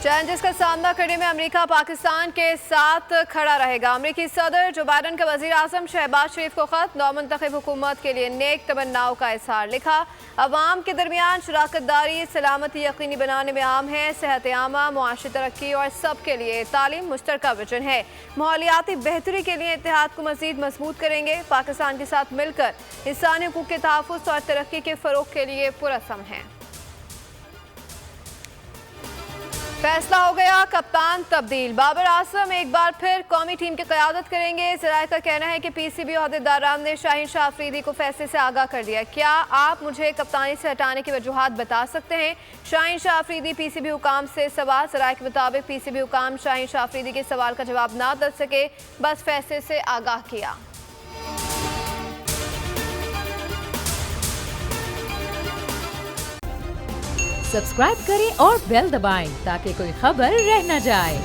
Challenges का सामना करने में अमेरिका पाकिस्तान के साथ खड़ा रहेगा। अमेरिकी सदर जो बाइडन का वजीर आजम शहबाज शरीफ को खत, नौमुंतखब हुकूमत के लिए नेक तमन्नाओं का इजहार लिखा। अवाम के दरमियान शराकतदारी सलामती यकीनी बनाने में आम है। सेहत आमा, मुआशी तरक्की और सबके लिए तालीम मुश्तरका विजन है। माहौलियाती बेहतरी के लिए इत्तेहाद को मजीद मजबूत करेंगे। पाकिस्तान के साथ मिलकर इंसानी हुकूक के तहफ़्फ़ुज़ और तरक्की के फ़रोग़ के लिए पुरअज़्म है। फैसला हो गया, कप्तान तब्दील। बाबर आजम एक बार फिर कौमी टीम की क़यादत करेंगे। ज़राए का कहना है कि पीसीबी ओहदेदारान ने शाहीन शाह अफरीदी को फैसले से आगाह कर दिया। क्या आप मुझे कप्तानी से हटाने की वजूहात बता सकते हैं? शाहीन शाह अफरीदी पीसीबी हुकाम से सवाल। ज़राए के मुताबिक पीसीबी हुकाम शाहीन शाह अफरीदी के सवाल का जवाब ना दे सके, बस फैसले से आगाह किया। सब्सक्राइब करें और बेल दबाएं ताकि कोई खबर रह न जाए।